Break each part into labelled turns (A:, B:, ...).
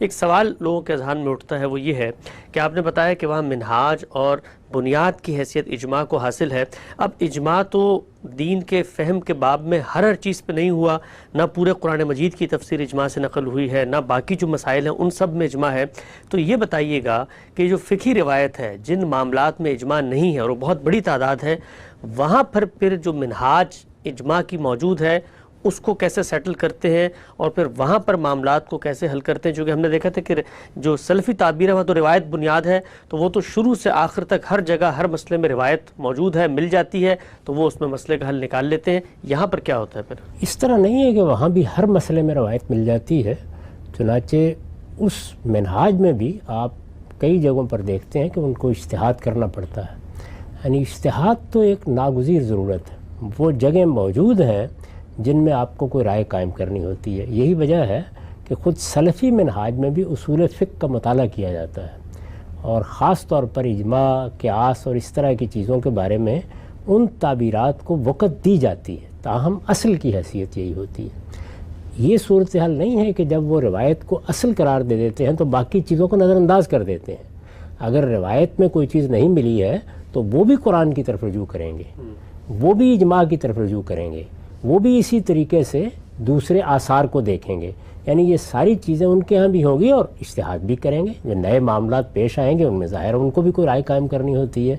A: ایک سوال لوگوں کے اذہان میں اٹھتا ہے، وہ یہ ہے کہ آپ نے بتایا کہ وہاں منہاج اور بنیاد کی حیثیت اجماع کو حاصل ہے۔ اب اجماع تو دین کے فہم کے باب میں ہر چیز پہ نہیں ہوا، نہ پورے قرآن مجید کی تفسیر اجماع سے نقل ہوئی ہے، نہ باقی جو مسائل ہیں ان سب میں اجماع ہے۔ تو یہ بتائیے گا کہ جو فقہی روایت ہے جن معاملات میں اجماع نہیں ہے اور وہ بہت بڑی تعداد ہے، وہاں پر پھر جو منہاج اجماع کی موجود ہے اس کو کیسے سیٹل کرتے ہیں اور پھر وہاں پر معاملات کو کیسے حل کرتے ہیں؟ چونکہ ہم نے دیکھا تھا کہ جو سلفی تعبیر ہے وہاں تو روایت بنیاد ہے، تو وہ تو شروع سے آخر تک ہر جگہ ہر مسئلے میں روایت موجود ہے، مل جاتی ہے، تو وہ اس میں مسئلے کا حل نکال لیتے ہیں۔ یہاں پر کیا ہوتا ہے پھر؟
B: اس طرح نہیں ہے کہ وہاں بھی ہر مسئلے میں روایت مل جاتی ہے، چنانچہ اس منہاج میں بھی آپ کئی جگہوں پر دیکھتے ہیں کہ ان کو اجتہاد کرنا پڑتا ہے۔ یعنی اجتہاد تو ایک ناگزیر ضرورت ہے، وہ جگہیں موجود ہیں جن میں آپ کو کوئی رائے قائم کرنی ہوتی ہے۔ یہی وجہ ہے کہ خود سلفی منہاج میں بھی اصول فقہ کا مطالعہ کیا جاتا ہے، اور خاص طور پر اجماع، قیاس اور اس طرح کی چیزوں کے بارے میں ان تعبیرات کو وقت دی جاتی ہے، تاہم اصل کی حیثیت یہی ہوتی ہے۔ یہ صورتحال نہیں ہے کہ جب وہ روایت کو اصل قرار دے دیتے ہیں تو باقی چیزوں کو نظر انداز کر دیتے ہیں۔ اگر روایت میں کوئی چیز نہیں ملی ہے تو وہ بھی قرآن کی طرف رجوع کریں گے، وہ بھی اجماع کی طرف رجوع کریں گے، وہ بھی اسی طریقے سے دوسرے آثار کو دیکھیں گے۔ یعنی یہ ساری چیزیں ان کے ہاں بھی ہوگی اور اجتہاد بھی کریں گے۔ جو نئے معاملات پیش آئیں گے ان میں ظاہر ان کو بھی کوئی رائے قائم کرنی ہوتی ہے۔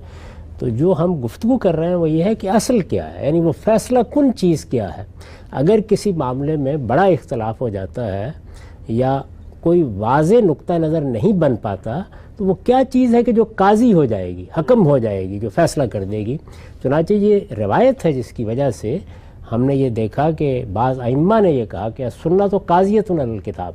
B: تو جو ہم گفتگو کر رہے ہیں وہ یہ ہے کہ اصل کیا ہے، یعنی وہ فیصلہ کن چیز کیا ہے۔ اگر کسی معاملے میں بڑا اختلاف ہو جاتا ہے یا کوئی واضح نقطہ نظر نہیں بن پاتا تو وہ کیا چیز ہے کہ جو قاضی ہو جائے گی، حکم ہو جائے گی، جو فیصلہ کر دے گی۔ چنانچہ یہ روایت ہے جس کی وجہ سے ہم نے یہ دیکھا کہ بعض ائمہ نے یہ کہا کہ سنت و قاضیۃ علی الکتاب۔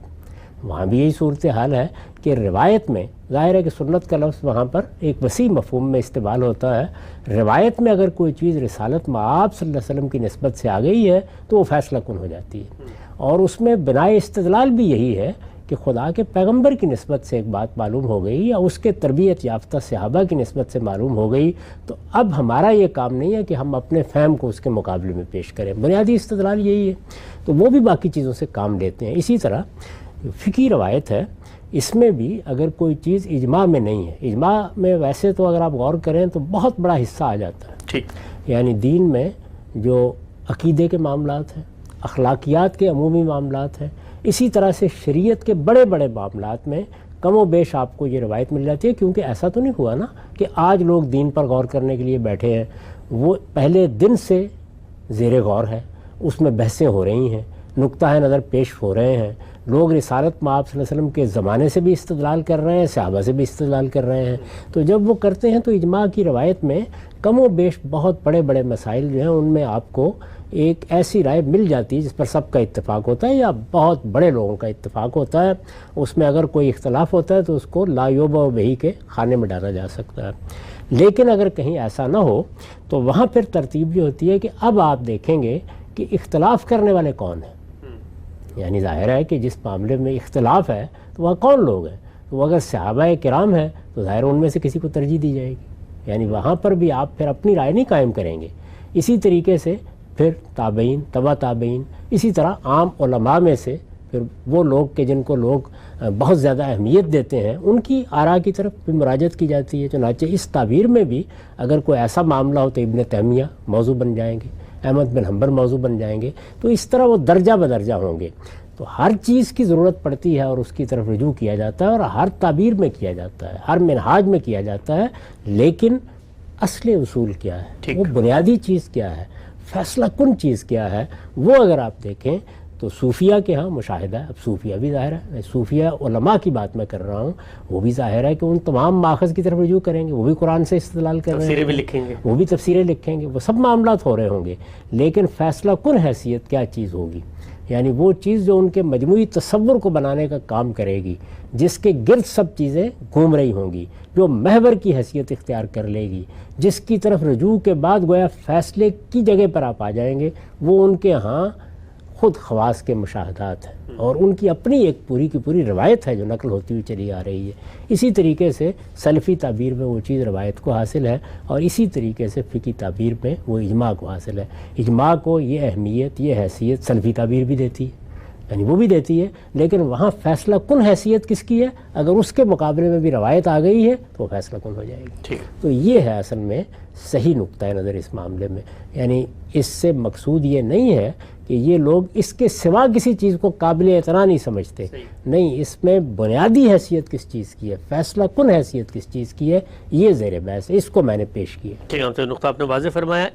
B: وہاں بھی یہی صورتحال ہے کہ روایت میں ظاہر ہے کہ سنت کا لفظ وہاں پر ایک وسیع مفہوم میں استعمال ہوتا ہے۔ روایت میں اگر کوئی چیز رسالت مآب صلی اللہ علیہ وسلم کی نسبت سے آ گئی ہے تو وہ فیصلہ کن ہو جاتی ہے، اور اس میں بنائے استدلال بھی یہی ہے کہ خدا کے پیغمبر کی نسبت سے ایک بات معلوم ہو گئی یا اس کے تربیت یافتہ صحابہ کی نسبت سے معلوم ہو گئی، تو اب ہمارا یہ کام نہیں ہے کہ ہم اپنے فہم کو اس کے مقابلے میں پیش کریں۔ بنیادی استدلال یہی ہے، تو وہ بھی باقی چیزوں سے کام لیتے ہیں۔ اسی طرح فقہی روایت ہے، اس میں بھی اگر کوئی چیز اجماع میں نہیں ہے، اجماع میں ویسے تو اگر آپ غور کریں تو بہت بڑا حصہ آ جاتا ہے۔
A: ٹھیک،
B: یعنی دین میں جو عقیدے کے معاملات ہیں، اخلاقیات کے عمومی معاملات ہیں، اسی طرح سے شریعت کے بڑے بڑے معاملات میں کم و بیش آپ کو یہ روایت مل جاتی ہے، کیونکہ ایسا تو نہیں ہوا نا کہ آج لوگ دین پر غور کرنے کے لیے بیٹھے ہیں، وہ پہلے دن سے زیر غور ہے، اس میں بحثیں ہو رہی ہیں، نقطہ نظر پیش ہو رہے ہیں، لوگ رسالت مآب صلی اللہ علیہ وسلم کے زمانے سے بھی استدلال کر رہے ہیں، صحابہ سے بھی استدلال کر رہے ہیں۔ تو جب وہ کرتے ہیں تو اجماع کی روایت میں کم و بیش بہت بڑے بڑے مسائل جو ہیں ان میں آپ کو ایک ایسی رائے مل جاتی ہے جس پر سب کا اتفاق ہوتا ہے یا بہت بڑے لوگوں کا اتفاق ہوتا ہے۔ اس میں اگر کوئی اختلاف ہوتا ہے تو اس کو لا یوبا بہی کے خانے میں ڈالا جا سکتا ہے۔ لیکن اگر کہیں ایسا نہ ہو تو وہاں پھر ترتیب یہ ہوتی ہے کہ اب آپ دیکھیں گے کہ اختلاف کرنے والے کون ہیں۔ یعنی ظاہر ہے کہ جس معاملے میں اختلاف ہے تو وہاں کون لوگ ہیں، تو وہ اگر صحابہ کرام ہیں تو ظاہر ان میں سے کسی کو ترجیح دی جائے گی۔ یعنی وہاں پر بھی آپ پھر اپنی رائے نہیں قائم کریں گے۔ اسی طریقے سے پھر تابعین، تبع تابعین، اسی طرح عام علماء میں سے پھر وہ لوگ کہ جن کو لوگ بہت زیادہ اہمیت دیتے ہیں ان کی آراء کی طرف بھی مراجعت کی جاتی ہے۔ چنانچہ اس تعبیر میں بھی اگر کوئی ایسا معاملہ ہو تو ابن تیمیہ موضوع بن جائیں گے، احمد بن حنبل موضوع بن جائیں گے، تو اس طرح وہ درجہ بدرجہ ہوں گے۔ تو ہر چیز کی ضرورت پڑتی ہے اور اس کی طرف رجوع کیا جاتا ہے، اور ہر تعبیر میں کیا جاتا ہے، ہر منہاج میں کیا جاتا ہے، لیکن اصل اصول کیا ہے، وہ بنیادی چیز کیا ہے، فیصلہ کن چیز کیا ہے، وہ اگر آپ دیکھیں تو صوفیہ کے ہاں مشاہدہ ہے۔ اب صوفیہ بھی ظاہر ہے، صوفیہ علماء کی بات میں کر رہا ہوں، وہ بھی ظاہر ہے کہ ان تمام ماخذ کی طرف رجوع کریں گے، وہ بھی قرآن سے استدلال کر رہے ہیں،
A: تفسیریں بھی لکھیں گے،
B: وہ بھی تفسیریں لکھیں گے، وہ سب معاملات ہو رہے ہوں گے، لیکن فیصلہ کن حیثیت کیا چیز ہوگی، یعنی وہ چیز جو ان کے مجموعی تصور کو بنانے کا کام کرے گی، جس کے گرد سب چیزیں گھوم رہی ہوں گی، جو محور کی حیثیت اختیار کر لے گی، جس کی طرف رجوع کے بعد گویا فیصلے کی جگہ پر آپ آ جائیں گے، وہ ان کے ہاں خود خواص کے مشاہدات ہیں اور ان کی اپنی ایک پوری کی پوری روایت ہے جو نقل ہوتی ہوئی چلی آ رہی ہے۔ اسی طریقے سے سلفی تعبیر میں وہ چیز روایت کو حاصل ہے، اور اسی طریقے سے فقہی تعبیر میں وہ اجماع کو حاصل ہے۔ اجماع کو یہ اہمیت، یہ حیثیت سلفی تعبیر بھی دیتی ہے، یعنی وہ بھی دیتی ہے، لیکن وہاں فیصلہ کن حیثیت کس کی ہے؟ اگر اس کے مقابلے میں بھی روایت آ گئی ہے تو وہ فیصلہ کن ہو جائے گی۔ تو یہ ہے اصل میں صحیح نقطہ نظر اس معاملے میں، یعنی اس سے مقصود یہ نہیں ہے کہ یہ لوگ اس کے سوا کسی چیز کو قابل اعتراض نہیں سمجھتے، نہیں، اس میں بنیادی حیثیت کس چیز کی ہے، فیصلہ کن حیثیت کس چیز کی ہے، یہ زیر بحث ہے، اس کو میں نے پیش کیا۔
A: ٹھیک ہے، نقطہ آپ نے واضح فرمایا۔